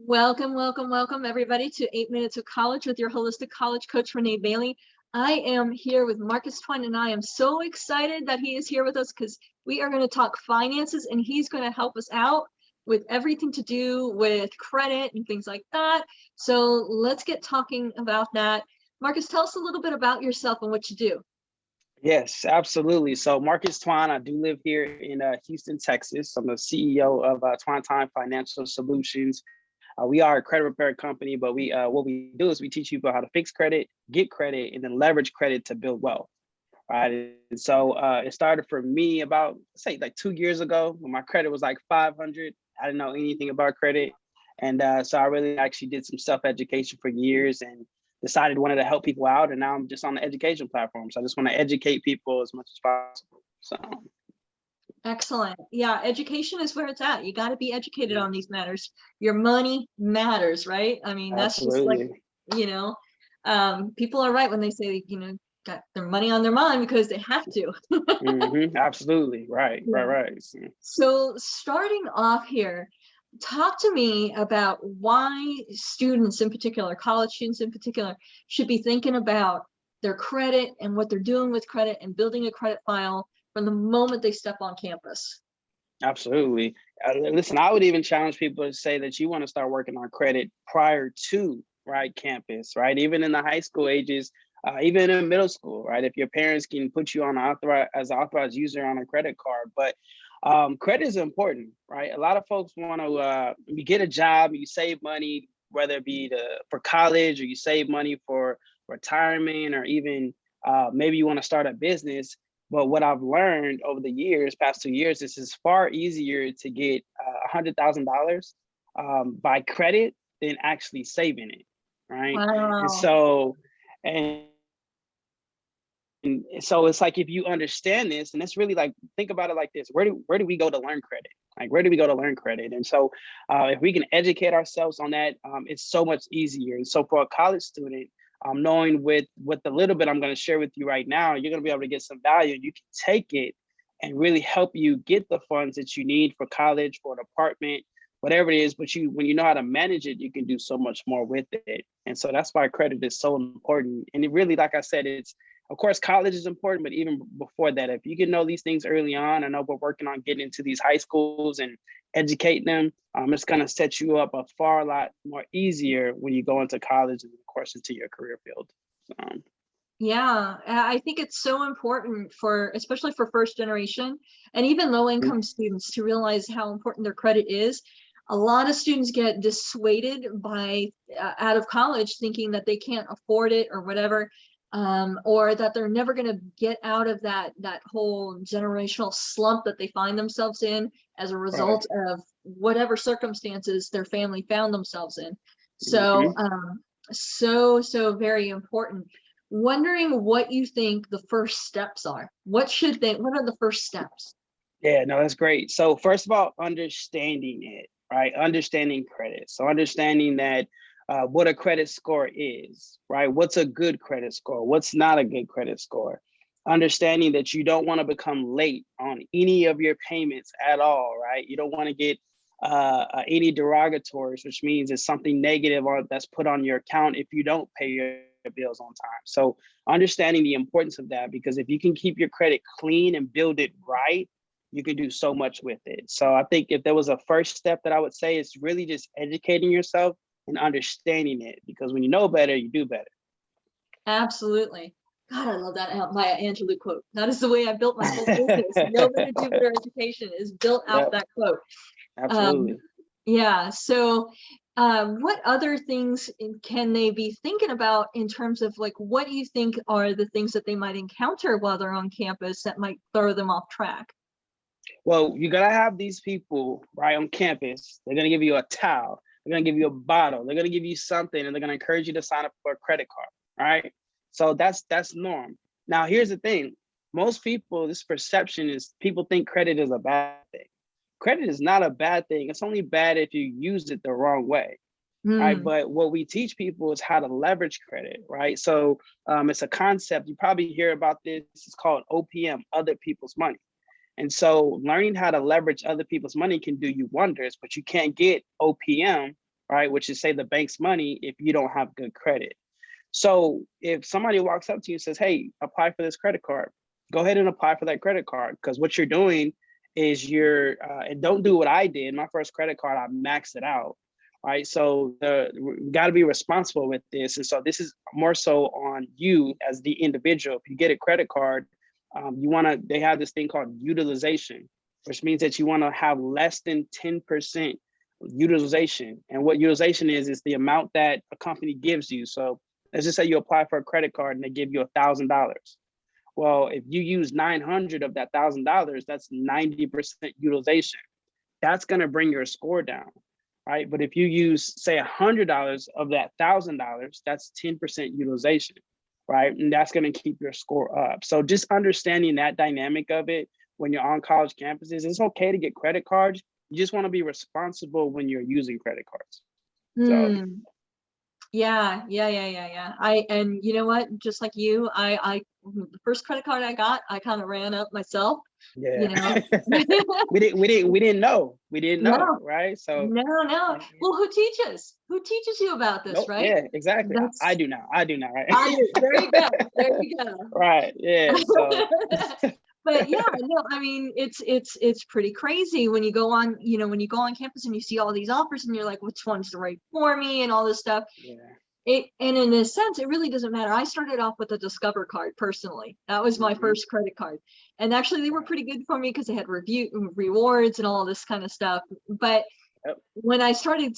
Welcome, welcome, welcome, everybody, to 8 Minutes of College with your holistic college coach, Renee Bailey. I am here with Marcus Twine, and I am so excited that he is here with us because we are going to talk finances, and he's going to help us out with everything to do with credit and things like that. So let's get talking about that. Marcus, tell us a little bit about yourself and what you do. Yes, absolutely. So Marcus Twine, I do live here in Houston, Texas. I'm the CEO of TwineTime Financial Solutions. We are a credit repair company, but what we do is we teach people how to fix credit, get credit, and then leverage credit to build wealth. Right. And so it started for me about, say, like 2 years ago when my credit was like 500. I didn't know anything about credit. And so I really actually did some self-education for years and decided wanted to help people out. And now I'm just on the education platform. So I just want to educate people as much as possible. So. Excellent. Yeah, education is where it's at. You got to be educated on these matters. Your money matters, right? I mean, that's Absolutely. just like, people are right when they say, got their money on their mind because they have to. Absolutely. Right. Yeah. Right. So starting off here, talk to me about why students in particular, college students in particular, should be thinking about their credit and what they're doing with credit and building a credit file from the moment they step on campus. Absolutely. Listen, I would even challenge people to say that you want to start working on credit prior to campus, right? Even in the high school ages, even in middle school, right? If your parents can put you on as an authorized user on a credit card, but credit is important, right? A lot of folks want to you get a job, you save money, whether it be for college or you save money for retirement, or even maybe you want to start a business. But what I've learned over the past 2 years, is it's far easier to get $100,000 by credit than actually saving it, right? Wow. And so it's like, if you understand this, and it's really like, think about it like this: where do we go to learn credit? Like, where do we go to learn credit? And so if we can educate ourselves on that, it's so much easier. And so for a college student, knowing with the little bit I'm going to share with you right now, you're going to be able to get some value. You can take it and really help you get the funds that you need for college, for an apartment, whatever it is. But when you know how to manage it, you can do so much more with it. And so that's why credit is so important. And it really, like I said, of course, college is important, but even before that, if you can know these things early on, I know we're working on getting into these high schools and educating them. It's going to set you up a lot more easier when you go into college and, of course, into your career field. Yeah, I think it's so important especially for first generation and even low income students, to realize how important their credit is. A lot of students get dissuaded by out of college thinking that they can't afford it or whatever. Or that they're never going to get out of that whole generational slump that they find themselves in as a result of whatever circumstances their family found themselves in. So, so very important. Wondering what you think the first steps are. What are the first steps? Yeah, no, that's great. So first of all, understanding it, right? Understanding credit. So understanding that what a credit score is, right? What's a good credit score? What's not a good credit score? Understanding that you don't want to become late on any of your payments at all, right? You don't want to get any derogatories, which means it's something negative or that's put on your account if you don't pay your bills on time. So understanding the importance of that, because if you can keep your credit clean and build it right, you can do so much with it. So I think if there was a first step that I would say, it's really just educating yourself and understanding it, because when you know better, you do better. Absolutely. God, I love that Maya Angelou quote. That is the way I built my whole business. Know better, do better education is built out that quote. Absolutely. Yeah. So what other things can they be thinking about in terms of, like, what do you think are the things that they might encounter while they're on campus that might throw them off track? Well, you gotta have these people right on campus. They're gonna give you a towel. They're gonna give you a bottle. They're gonna give you something, and they're gonna encourage you to sign up for a credit card. Right. So that's norm. Now, here's the thing. Most people, this perception is, people think credit is a bad thing. Credit is not a bad thing. It's only bad if you use it the wrong way. Right. But what we teach people is how to leverage credit. Right. So it's a concept. You probably hear about this. It's called OPM, other people's money. And so learning how to leverage other people's money can do you wonders, but you can't get OPM right? Which is say the bank's money if you don't have good credit. So if somebody walks up to you and says, hey, apply for this credit card, go ahead and apply for that credit card, because what you're doing is and don't do what I did. My first credit card, I maxed it out, right? So we got to be responsible with this. And so this is more so on you as the individual. If you get a credit card, they have this thing called utilization, which means that you want to have less than 10% utilization. And what utilization is the amount that a company gives you. So let's just say you apply for a credit card and they give you $1,000. Well, if you use 900 of that $1,000, that's 90% utilization. That's going to bring your score down, right? But if you use, say, $100 of that $1,000, that's 10% utilization, right? And that's going to keep your score up. So just understanding that dynamic of it when you're on college campuses, it's okay to get credit cards. You just want to be responsible when you're using credit cards. So. Yeah. And you know what? Just like you, the first credit card I got, I kind of ran up myself. Yeah. You know, we didn't know, no, right? So no. Well, who teaches you about this, nope, right? yeah, exactly. That's I do now, right? there you go. Right, yeah. So But yeah, no, I mean, it's pretty crazy when you go on, when you go on campus and you see all these offers and you're like, which one's right for me and all this stuff. yeah. And in a sense, it really doesn't matter. I started off with a Discover card personally. That was my first credit card. And actually they were pretty good for me because they had rewards and all this kind of stuff. But when I started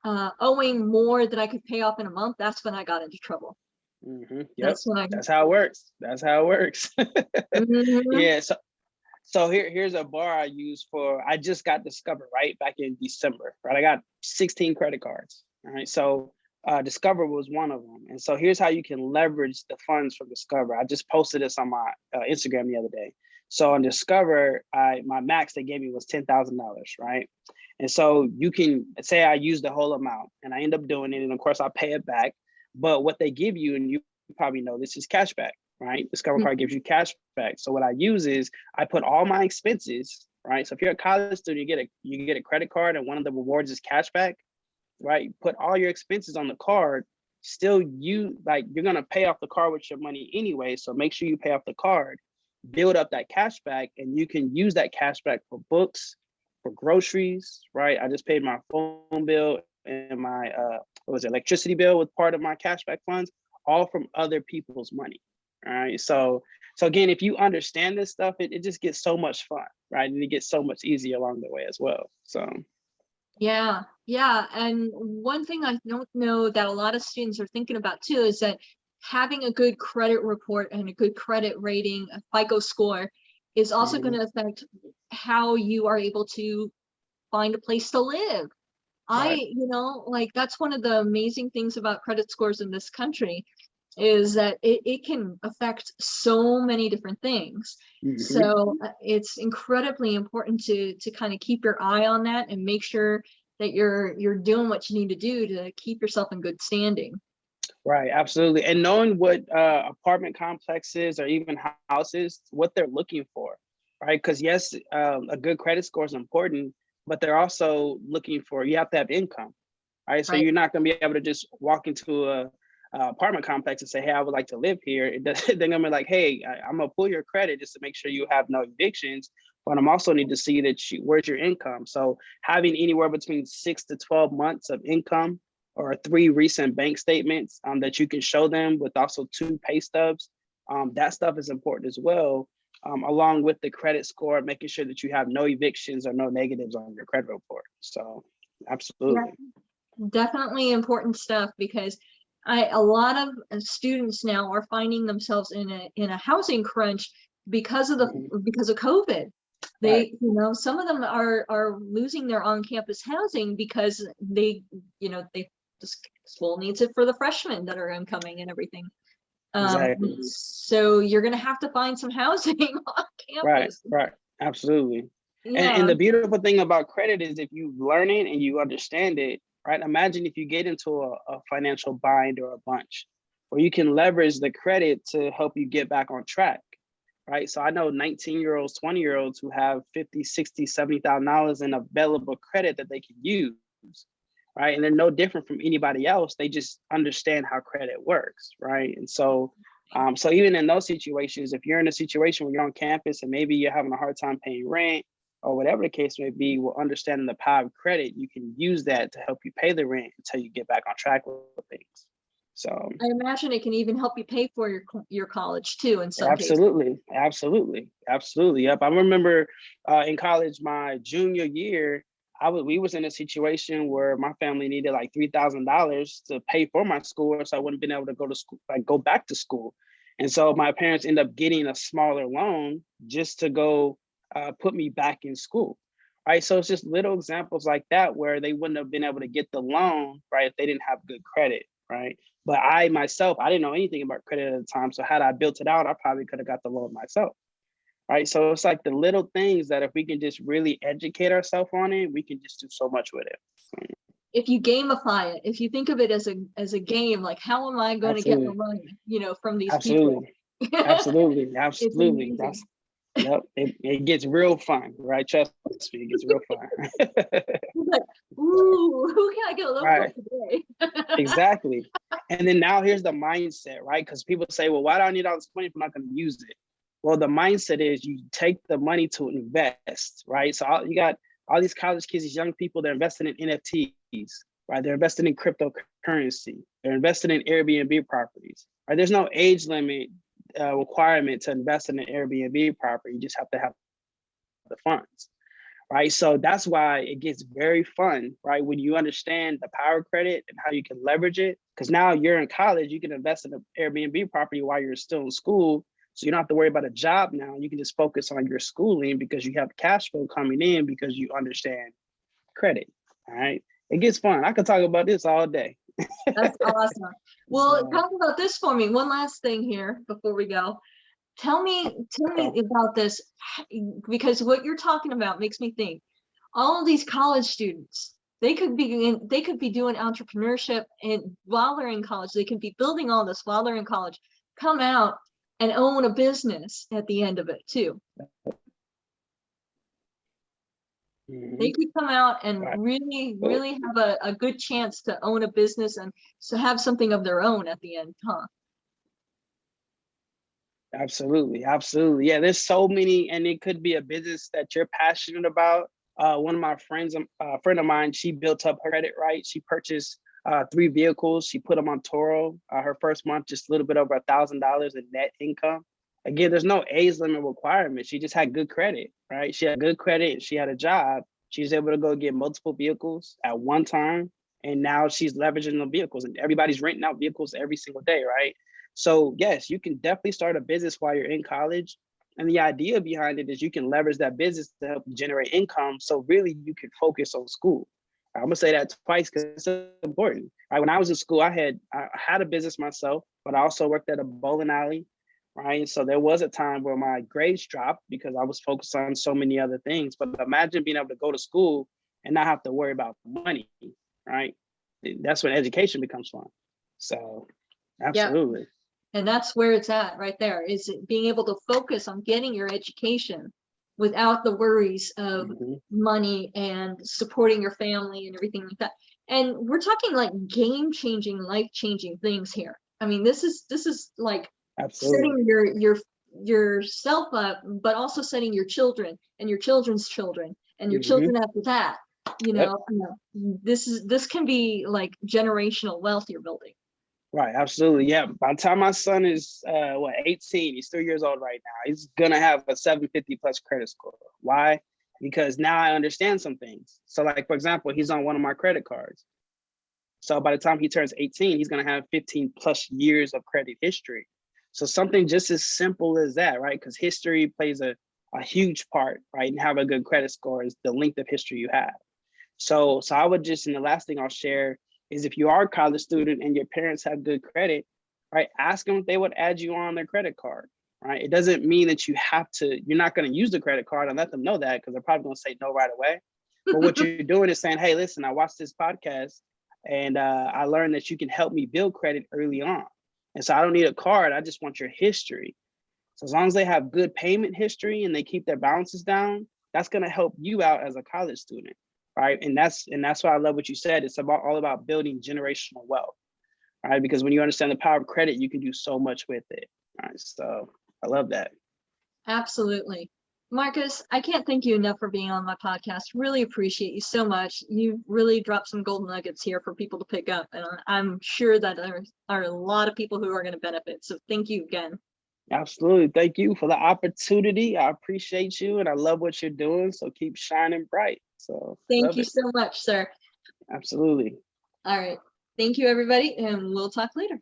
owing more than I could pay off in a month, that's when I got into trouble. Yep. That's how it works. Mhm. Yeah. So here's a bar I use I just got Discover right back in December, right? I got 16 credit cards. All right. So Discover was one of them. And so here's how you can leverage the funds from Discover. I just posted this on my Instagram the other day. So on Discover, my max they gave me was $10,000, right? And so you can say I use the whole amount and I end up doing it. And of course I pay it back. But what they give you, and you probably know this, is cash back, right? Discover card gives you cash back. So what I use is I put all my expenses, right? So if you're a college student, you get a credit card and one of the rewards is cash back, right? You put all your expenses on the card. Still, you're gonna pay off the card with your money anyway. So make sure you pay off the card, build up that cash back, and you can use that cash back for books, for groceries, right? I just paid my phone bill and my electricity bill with part of my cashback funds, all from other people's money. All right. So again, if you understand this stuff, it just gets so much fun, right? And it gets so much easier along the way as well. So yeah. And one thing I don't know that a lot of students are thinking about too is that having a good credit report and a good credit rating, a FICO score, is also going to affect how you are able to find a place to live. That's one of the amazing things about credit scores in this country is that it can affect so many different things. So it's incredibly important to kind of keep your eye on that and make sure that you're doing what you need to do to keep yourself in good standing. Right, absolutely. And knowing what apartment complexes or even houses, what they're looking for, right? Because yes, a good credit score is important, but they're also looking for, you have to have income, right? So you're not going to be able to just walk into a apartment complex and say, hey, I would like to live here. They're going to be like, hey, I'm going to pull your credit just to make sure you have no evictions, but I'm also need to see that where's your income. So having anywhere between 6 to 12 months of income or 3 recent bank statements that you can show them with also 2 pay stubs, that stuff is important as well. Along with the credit score, making sure that you have no evictions or no negatives on your credit report. So absolutely. Yeah, definitely important stuff, because a lot of students now are finding themselves in a housing crunch because of COVID. They, some of them are losing their on-campus housing because the school needs it for the freshmen that are incoming and everything. Exactly. So you're going to have to find some housing on campus. Right. Absolutely. Yeah. And the beautiful thing about credit is if you learn it and you understand it, right? Imagine if you get into a financial bind or a bunch, where you can leverage the credit to help you get back on track, right? So I know 19-year-olds, 20-year-olds who have $50,000, $60,000, $70,000 in available credit that they can use. right? And they're no different from anybody else. They just understand how credit works, right? And so, so even in those situations, if you're in a situation where you're on campus and maybe you're having a hard time paying rent or whatever the case may be, well, understanding the power of credit, you can use that to help you pay the rent until you get back on track with things. So I imagine it can even help you pay for your college too in some cases. absolutely. Yep. I remember in college, my junior year, we was in a situation where my family needed like $3,000 to pay for my school, so I wouldn't been able to go to school, like go back to school. And so my parents ended up getting a smaller loan just to go put me back in school. Right. So it's just little examples like that where they wouldn't have been able to get the loan, right, if they didn't have good credit. Right. But I myself, I didn't know anything about credit at the time. So had I built it out, I probably could have got the loan myself. Right. So it's like the little things that if we can just really educate ourselves on it, we can just do so much with it. If you gamify it, if you think of it as a game, like how am I going to get the money, from these people? Absolutely. It's Yep. It gets real fun, right? Trust me, it gets real fun. like, ooh, who can I get a loan Right. from today? Exactly. And then now here's the mindset, right? Because people say, well, why do I need all this money if I'm not going to use it? Well, the mindset is you take the money to invest, right? So you got all these college kids, these young people, they're investing in NFTs, right? They're investing in cryptocurrency. They're investing in Airbnb properties, right? There's no age limit requirement to invest in an Airbnb property. You just have to have the funds, right? So that's why it gets very fun, right? When you understand the power of credit and how you can leverage it, because now you're in college, you can invest in an Airbnb property while you're still in school. So you don't have to worry about a job now. You can just focus on your schooling because you have cash flow coming in because you understand credit, all right? It gets fun. I could talk about this all day. That's awesome. Well, talk about this for me. One last thing here before we go. Tell me about this, because what you're talking about makes me think all of these college students, they could be doing entrepreneurship, and while they're in college, they could be building all this while they're in college, come out and own a business at the end of it too. They could come out and really have a good chance to own a business and to have something of their own at the end, huh? Absolutely. Yeah, there's so many, and it could be a business that you're passionate about. One of my friends, a friend of mine, she built up her credit, right? She purchased 3 vehicles. She put them on Toro. Her first month, just a little bit over $1,000 in net income. Again, there's no age limit requirement. She just had good credit, right? She had good credit and she had a job. She was able to go get multiple vehicles at one time. And now she's leveraging the vehicles, and everybody's renting out vehicles every single day, right? So yes, you can definitely start a business while you're in college. And the idea behind it is you can leverage that business to help you generate income. So really you can focus on school. I'm gonna say that twice because it's important. Right? When I was in school, I had a business myself, but I also worked at a bowling alley. Right. So there was a time where my grades dropped because I was focused on so many other things. But imagine being able to go to school and not have to worry about money. Right. That's when education becomes fun. So absolutely. Yeah. And that's where it's at right there, is being able to focus on getting your education without the worries of money and supporting your family and everything like that. And we're talking like game-changing, life-changing things here. I mean, this is like setting yourself up, but also setting your children and your children's children and your children after that. This can be like generational wealth you're building. Right, absolutely. Yeah. By the time my son is 18, he's 3 years old right now. He's gonna have a 750 plus credit score. Why? Because now I understand some things. So like, for example, he's on one of my credit cards. So by the time he turns 18, he's gonna have 15 plus years of credit history. So something just as simple as that, right? Because history plays a huge part, right? And have a good credit score is the length of history you have. So I would just, and the last thing I'll share is if you are a college student and your parents have good credit, right, ask them if they would add you on their credit card, right? It doesn't mean that you're not going to use the credit card, and let them know that because they're probably going to say no right away. But what you're doing is saying, hey, listen, I watched this podcast and I learned that you can help me build credit early on. And so I don't need a card. I just want your history. So as long as they have good payment history and they keep their balances down, that's going to help you out as a college student. right? And that's why I love what you said. It's all about building generational wealth, right? Because when you understand the power of credit, you can do so much with it. Right. So I love that. Absolutely. Marcus, I can't thank you enough for being on my podcast. Really appreciate you so much. You really dropped some gold nuggets here for people to pick up. And I'm sure that there are a lot of people who are going to benefit. So thank you again. Absolutely. Thank you for the opportunity. I appreciate you and I love what you're doing. So keep shining bright. So Thank love you it. so much, sir. Absolutely. All right. Thank you, everybody. And we'll talk later.